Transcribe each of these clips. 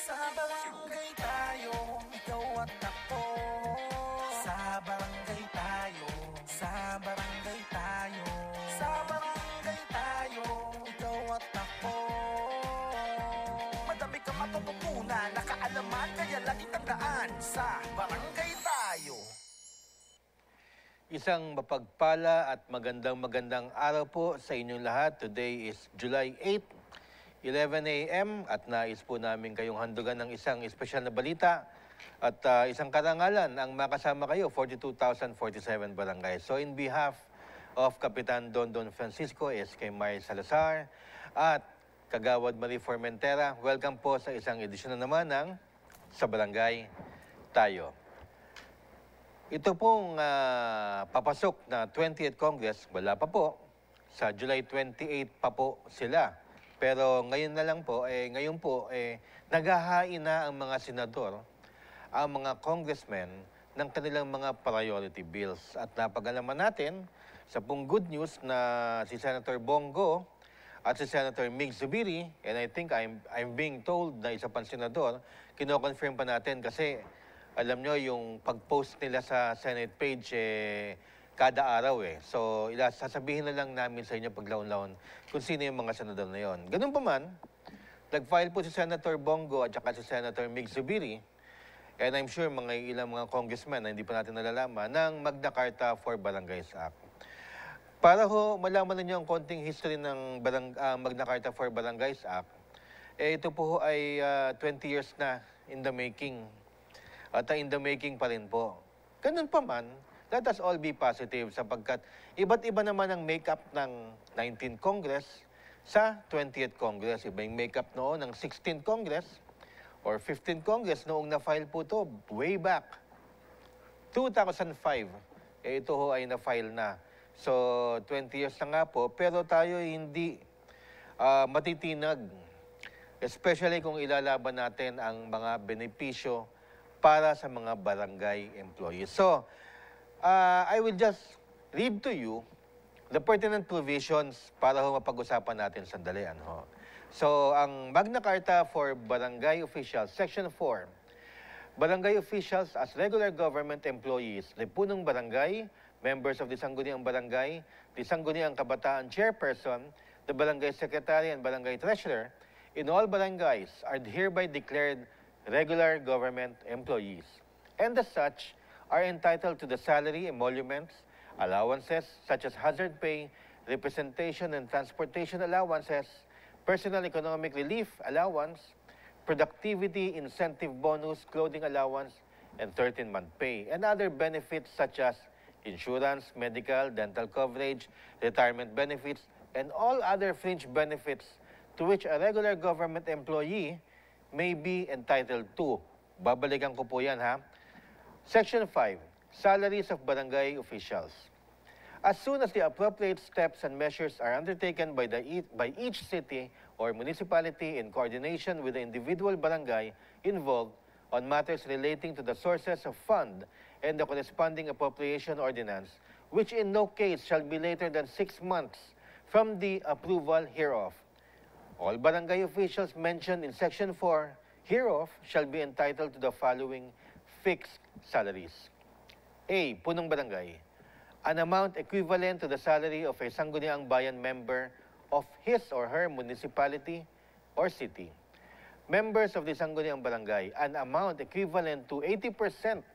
Sa barangay tayo, ikaw at ako. Sa barangay tayo, sa barangay tayo. Sa barangay tayo, ikaw at ako. Madami kang matututunan, nakaalaman, kaya lagi tandaan. Sa barangay tayo. Isang mapagpala at magandang araw po sa inyong lahat. Today is July 8, 11 a.m. at nais po namin kayong handugan ng isang espesyal na balita at isang karangalan ang makasama kayo, 42,047 barangay. So in behalf of Kapitan Don Francisco S.K. May Salazar at Kagawad Marie Formentera, welcome po sa isang edisyon na naman ng Sa Barangay Tayo. Ito pong papasok na 20th Congress, wala pa po. Sa July 28 pa po sila. Pero ngayon na lang po, ngayon po, naghahain na ang mga senador, ang mga congressmen ng kanilang mga priority bills. At napag-alaman natin sa pong good news na si Senator Bongo at si Senator Mig Zubiri, and I think I'm being told na isa pang senador, kino-confirm pa natin kasi alam nyo, yung pag-post nila sa Senate page, kada araw So, sasabihin na lang namin sa inyo paglaon-laon kung sino yung mga senador na yon. Ganun pa man, nag-file po si Senator Bongo at saka si Senator Mig Zubiri, and I'm sure ilang mga congressmen na hindi pa natin nalalaman, ng Magna Carta for Barangays Act. Para ho malaman ninyo ang konting history ng Magna Carta for Barangays Act, ito po ay 20 years na in the making. At in the making pa rin po. Ganun pa man, let us all be positive sapagkat iba't iba naman ang makeup ng 19th Congress sa 20th Congress. Iba yung makeup noon ng 16th Congress or 15th Congress noong na-file po ito way back. 2005, ito ho ay na-file na. So, 20 years na nga po, pero tayo hindi matitinag. Especially kung ilalaban natin ang mga benepisyo para sa mga barangay employees. So, I will just read to you the pertinent provisions para ho mapag-usapan natin sandali. So, ang Magna Carta for Barangay Officials, Section 4, Barangay Officials as regular government employees, lipunong barangay, members of the Sangguniang Barangay, the Sangguniang Kabataan Chairperson, the Barangay Secretary and Barangay Treasurer, in all barangays are hereby declared regular government employees, and as such are entitled to the salary, emoluments, allowances such as hazard pay, representation and transportation allowances, personal economic relief allowance, productivity incentive bonus, clothing allowance, and 13-month pay, and other benefits such as insurance, medical, dental coverage, retirement benefits, and all other fringe benefits to which a regular government employee may be entitled to. Babalikan ko po yan, ha? Section 5, Salaries of Barangay Officials. As soon as the appropriate steps and measures are undertaken by each city or municipality in coordination with the individual barangay involved on matters relating to the sources of fund and the corresponding appropriation ordinance, which in no case shall be later than 6 months from the approval hereof, all barangay officials mentioned in Section 4 hereof shall be entitled to the following fixed salaries. A. Punong barangay. An amount equivalent to the salary of a Sangguniang Bayan member of his or her municipality or city. Members of the Sangguniang Barangay, an amount equivalent to 80%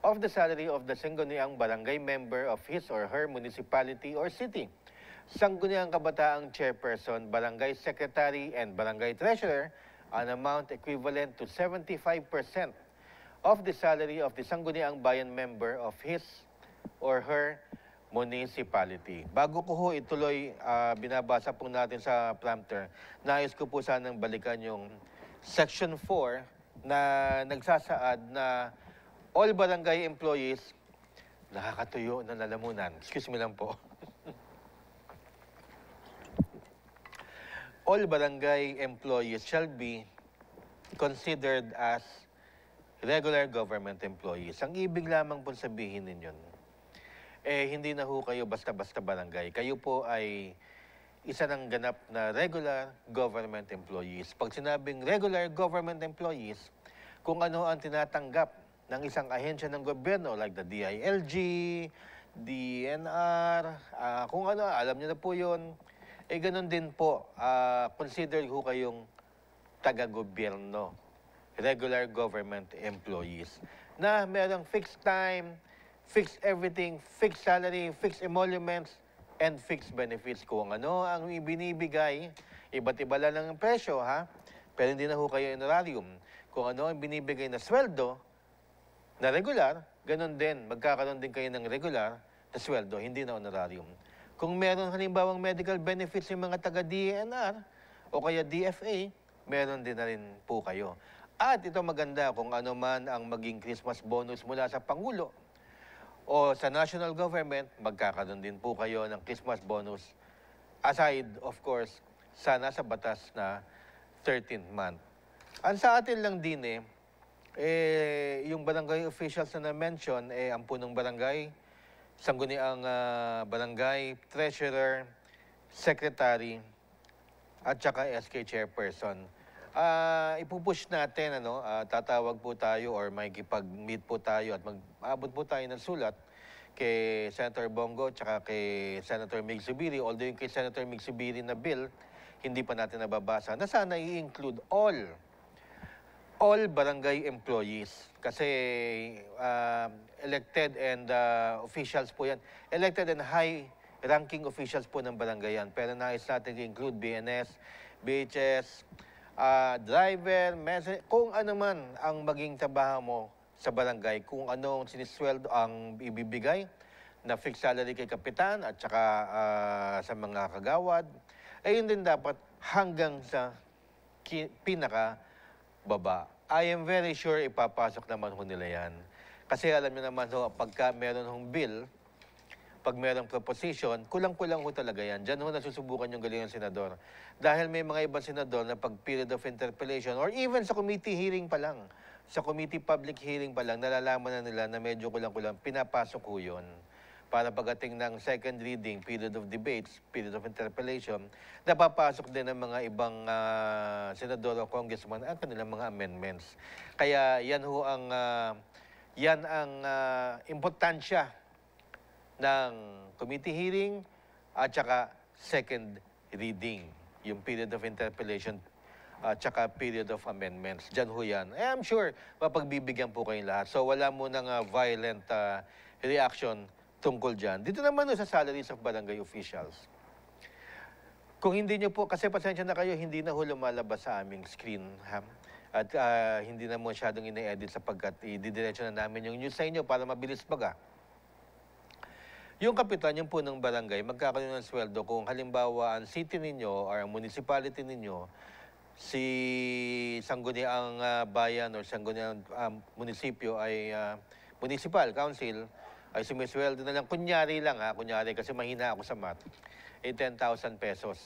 of the salary of the Sangguniang Barangay member of his or her municipality or city. Sangguniang Kabataang Chairperson, Barangay Secretary, and Barangay Treasurer, an amount equivalent to 75% of the salary of the Sangguniang Bayan member of his or her municipality. Bago ko ho ituloy, binabasa po natin sa prompter, nais ko po sanang balikan yung Section 4 na nagsasaad na all barangay employees, nakakatuyo na lalamunan. Excuse me lang po. All barangay employees shall be considered as regular government employees. Ang ibig lamang po sabihin ninyon, hindi na ho kayo basta-basta barangay. Kayo po ay isa ng ganap na regular government employees. Pag sinabing regular government employees, kung ano ang tinatanggap ng isang ahensya ng gobyerno like the DILG, DNR, kung ano, alam niyo na po yun. Ganun din po, consider ho kayong taga-gobyerno, regular government employees, na merong fixed time, fixed everything, fixed salary, fixed emoluments, and fixed benefits. Kung ano ang ibinibigay, iba't iba lang ang presyo, ha? Pero hindi na ho kayo honorarium. Kung ano ang binibigay na sweldo na regular, ganun din, magkakaroon din kayo ng regular na sweldo, hindi na honorarium. Kung meron halimbawang medical benefits yung mga taga-DNR o kaya DFA, meron din na rin po kayo. At ito maganda, kung ano man ang maging Christmas bonus mula sa Pangulo o sa national government, magkakaroon din po kayo ng Christmas bonus. Aside, of course, sa nasa batas na 13th month. Ang sa atin lang din yung barangay officials na na-mention, ang punong barangay, sangguniang barangay, treasurer, secretary, at saka SK chairperson. Ipupush natin, tatawag po tayo or makikipag-meet po tayo at mag-abot po tayo ng sulat kay Senator Bongo at saka kay Senator Mig Zubiri. Although yung kay Senator Mig Zubiri na bill, hindi pa natin nababasa, na sana i-include all barangay employees. Kasi elected and officials po yan. Elected and high-ranking officials po ng barangay yan. Pero nais natin i-include BNS, BHS, driver, messenger, kung ano man ang maging trabaho mo sa barangay, kung anong sinisweldo ang ibibigay na fixed salary kay kapitan at saka sa mga kagawad, yun din dapat hanggang sa pinaka baba. I am very sure ipapasok naman ho nila yan. Kasi alam niyo naman ho, pagka meron hong bill, pag merong proposition, kulang-kulang ho talaga yan. Diyan ho nasusubukan yung galing ng senador. Dahil may mga ibang senador na pag period of interpellation or even sa committee hearing pa lang, sa committee public hearing pa lang, nalalaman na nila na medyo kulang-kulang, pinapasok ho yun. Para pagdating ng second reading, period of debates, period of interpellation, napapasok din ng mga ibang senador o congressman ang kanilang mga amendments. Kaya yan ho ang, importansya ng committee hearing at saka second reading, yung period of interpellation at saka period of amendments. Diyan ho yan. I'm sure mapagbibigyan po kayong lahat. So wala mo nang violent reaction tungkol dyan. Dito naman sa salaries of barangay officials. Kung hindi nyo po, kasi pasensya na kayo, hindi na ho lumalabas sa aming screen. Ha? At hindi na masyadong ine-edit sapagkat ididiretso na namin yung news sa inyo para mabilis baga. Yung kapitan, yung punong barangay, magkakaroon ng sweldo kung halimbawa ang city ninyo or ang municipality ninyo, si sangguniang bayan or sangguniang munisipyo ay municipal council, ay sumisweldo na lang, kunyari kasi mahina ako sa math, 10,000 pesos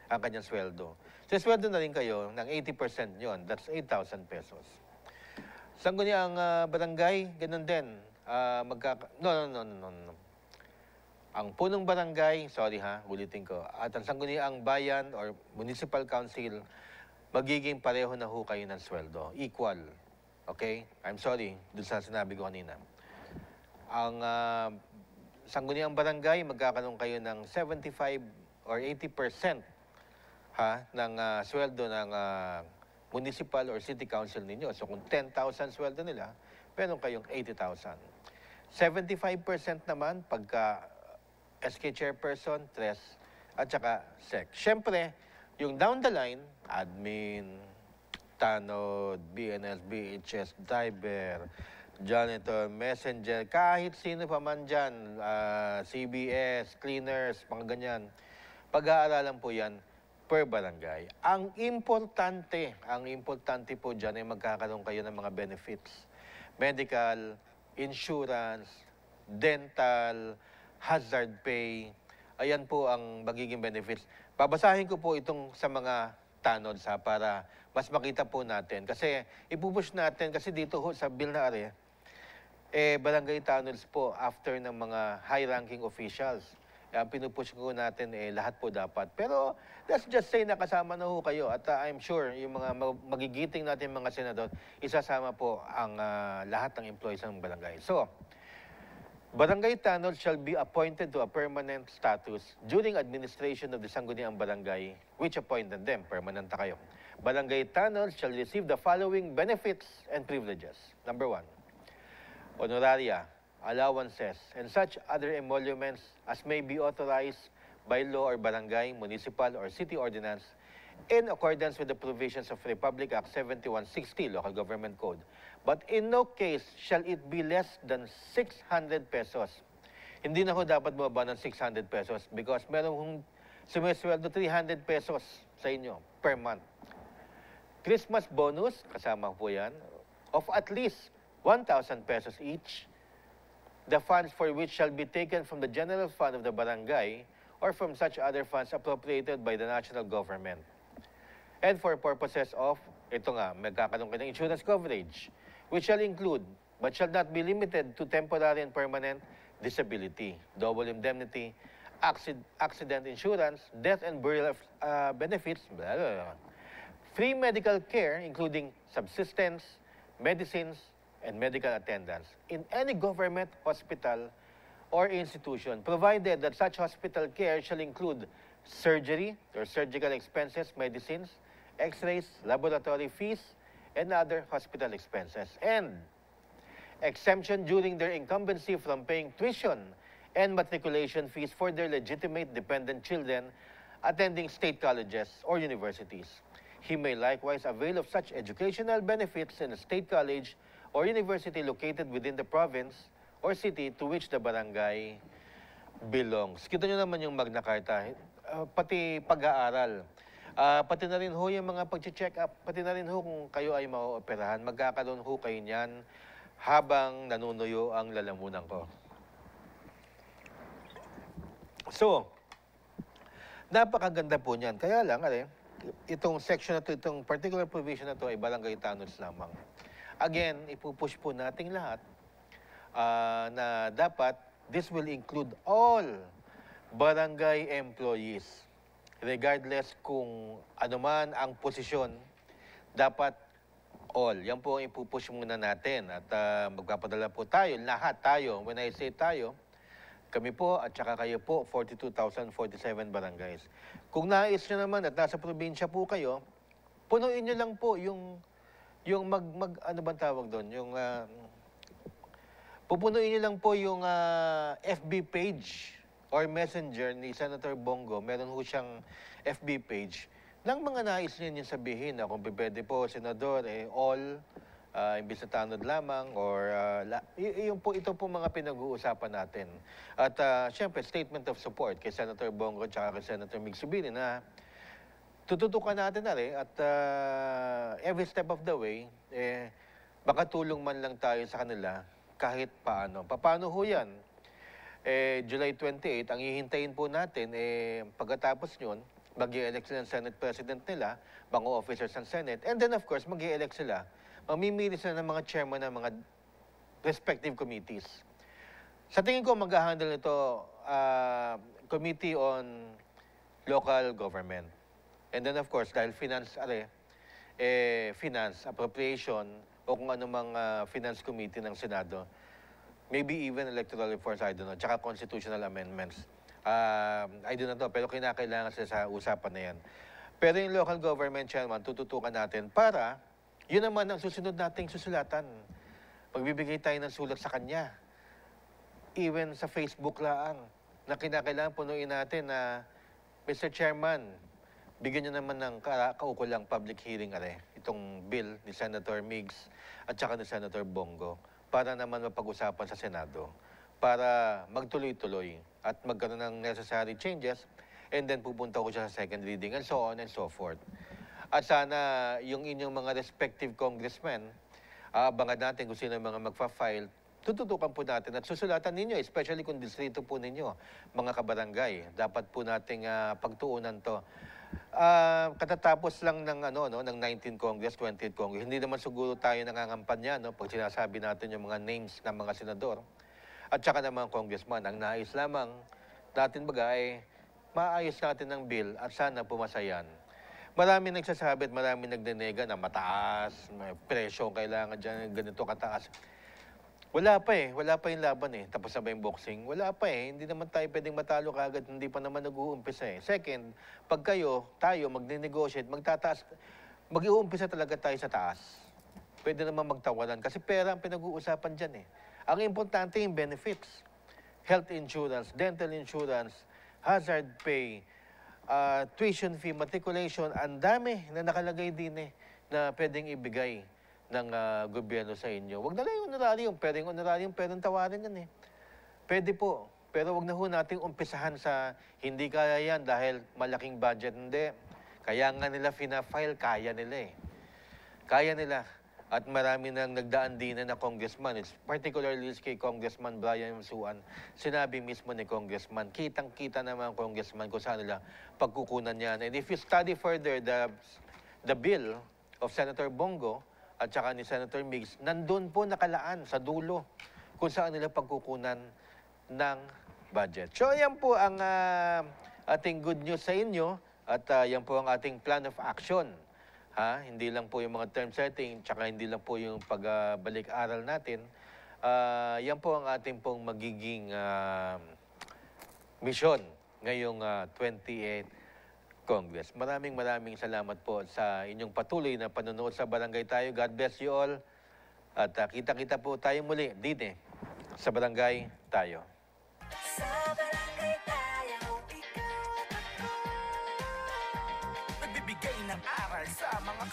ang kanyang sweldo. So, sweldo na rin kayo ng 80% yon, that's 8,000 pesos. Sangguniang barangay, ganun din. No. Ang punong barangay, ulitin ko, at ang sangguniang bayan or municipal council, magiging pareho na ho kayo ng sweldo. Equal. Okay? I'm sorry, dun sa sinabi ko kanina. Ang sangguniang barangay, magkakaroon kayo ng 75 or 80% ng sweldo ng municipal or city council ninyo. So kung 10,000 sweldo nila, meron kayong 80,000. 75% naman pagka SK chairperson, tres, at saka sec. Siyempre, yung down the line, admin, tanod, BNS, BHS, driver, janitor, messenger, kahit sino pa man dyan, CBS, cleaners, mga ganyan, pag-aaralan po yan per barangay. Ang importante po dyan ay magkakaroon kayo ng mga benefits. Medical, insurance, dental, hazard pay, ayan po ang magiging benefits. Babasahin ko po itong sa mga tanods para mas makita po natin. Kasi ipupush natin, kasi dito sa bill na barangay tanods po after ng mga high-ranking officials. Ang pinupush ko natin, lahat po dapat. Pero let's just say na kasama na ho kayo at I'm sure yung mga magigiting natin mga senador, isasama po ang lahat ng employees ng barangay. So, barangay tanod shall be appointed to a permanent status during administration of the Sangguniang Barangay, which appointed them. Permanent na kayo. Barangay tanod shall receive the following benefits and privileges. Number 1, honoraria, allowances, and such other emoluments as may be authorized by law or barangay, municipal, or city ordinance in accordance with the provisions of Republic Act 7160, Local Government Code. But in no case shall it be less than 600 pesos. Hindi na ho dapat bumaba ng 600 pesos because merong sumisweldo 300 pesos sa inyo per month. Christmas bonus, kasama po yan, of at least 1,000 pesos each. The funds for which shall be taken from the general fund of the barangay or from such other funds appropriated by the national government. And for purposes of, ito nga, magkakaroon kayo ng insurance coverage, which shall include, but shall not be limited to temporary and permanent disability, double indemnity, accident insurance, death and burial benefits, blah, blah, blah. Free medical care, including subsistence, medicines, and medical attendance in any government hospital or institution, provided that such hospital care shall include surgery or surgical expenses, medicines, x-rays, laboratory fees, and other hospital expenses. And exemption during their incumbency from paying tuition and matriculation fees for their legitimate dependent children attending state colleges or universities. He may likewise avail of such educational benefits in a state college or university located within the province or city to which the barangay belongs. Kita nyo naman yung Magna Carta, pati pag-aaral, pati na rin ho yung mga pag-check up, pati na rin ho kung kayo ay mauoperahan, magkakaroon ho kayo niyan habang nanunuyo ang lalamunan ko. So, napakaganda po niyan. Kaya lang, itong section na to, itong particular provision na to ay barangay tanons lamang. Again, ipupush po nating lahat na dapat this will include all barangay employees. Regardless kung ano man ang posisyon, dapat all. Yan po ang ipupush muna natin. At magpapadala po tayo, lahat tayo. When I say tayo, kami po at saka kayo po, 42,047 barangays. Kung nais nyo naman at nasa probinsya po kayo, punuin nyo lang po yung ano bang tawag doon? Pupunuin nyo lang po yung FB page or messenger ni Senator Bongo. Meron ho siyang FB page ng mga nais niya sabihin na kung pwede po, Senador, all, imbis na tanod lamang, or ito po mga pinag-uusapan natin. At syempre, statement of support kay Senator Bongo at kay Senator Mig Subiri na tututukan natin na rin at every step of the way, makatulong man lang tayo sa kanila kahit paano. Paano ho yan? July 28, ang hihintayin po natin, pagkatapos nyon, mag-i-elect sila ng Senate President nila, mga officers ng Senate, and then of course, mag-i-elect sila. Mamimili sila ng mga chairman ng mga respective committees. Sa tingin ko, mag-handle nito Committee on Local Government. And then of course, dahil finance, finance, appropriation, o kung anumang finance committee ng Senado, maybe even electoral reforms, I don't know, tsaka constitutional amendments. I do not know, pero kinakailangan sila sa usapan na yan. Pero yung local government chairman, tututukan natin para, yun naman ang susunod nating susulatan. Magbibigay tayo ng sulat sa kanya. Even sa Facebook lang, na kinakailangan punuin natin na, Mr. Chairman, bigyan niyo naman ng kaukulang public hearing itong bill ni Senator Migs at saka ni Senator Bongo para naman mapag-usapan sa Senado para magtuloy-tuloy at magkaroon ng necessary changes and then pupunta ko siya sa second reading and so on and so forth. At sana yung inyong mga respective congressmen, abangan natin kung sino yung mga magfa-file, tututukan po natin at susulatan ninyo, especially kung distrito po ninyo, mga kabarangay. Dapat po nating pagtuunan to. Katatapos lang ng ng 19th Congress, 20th Congress. Hindi naman siguro tayo nangangampanya pag sinasabi natin yung mga names ng mga senador at saka ng mga congressman. Ang nais lamang natin baga ay maayos natin ang bill at sana pumasa yan. Marami nagsasabi at marami nagdenega na mataas, may presyo kailangan dyan, ganito kataas. Wala pa eh. Wala pa yung laban eh. Tapos na ba yung boxing? Wala pa eh. Hindi naman tayo pwedeng matalo kagad. Hindi pa naman nag-uumpisa eh. Second, pag tayo magne-negotiate, magtataas, mag-uumpisa talaga tayo sa taas. Pwede naman magtawalan. Kasi pera ang pinag-uusapan dyan eh. Ang importante yung benefits. Health insurance, dental insurance, hazard pay, tuition fee, matriculation. Ang dami na nakalagay din eh na pwedeng ibigay ng gobyerno sa inyo. Huwag na lang yung honorarium. Pwede yung honorarium, pwedeng tawarin yan eh. Pwede po. Pero huwag na ho nating umpisahan sa hindi kaya yan dahil malaking budget. Hindi. Kaya nga nila fina-file, kaya nila eh. Kaya nila. At marami nang nagdaan din na congressman. It's particularly kay Congressman Brian Suan. Sinabi mismo ni Congressman, kitang-kita naman ang Congressman kung saan nila pagkukunan yan. And if you study further the bill of Senator Bongo, at saka ni Senator Migs, nandun po nakalaan sa dulo kung saan nila pagkukunan ng budget. So, yan po ang ating good news sa inyo at yan po ang ating plan of action. Hindi lang po yung mga term setting, tsaka hindi lang po yung pagbalik-aral natin. Yan po ang ating pong magiging mission ngayong 28 Congress. Maraming salamat po sa inyong patuloy na panonood sa Barangay Tayo. God bless you all. At kita-kita po tayo muli dito sa Barangay Tayo. Sa Barangay Tayo, ikaw at ako. Nagbibigay ng aral sa mga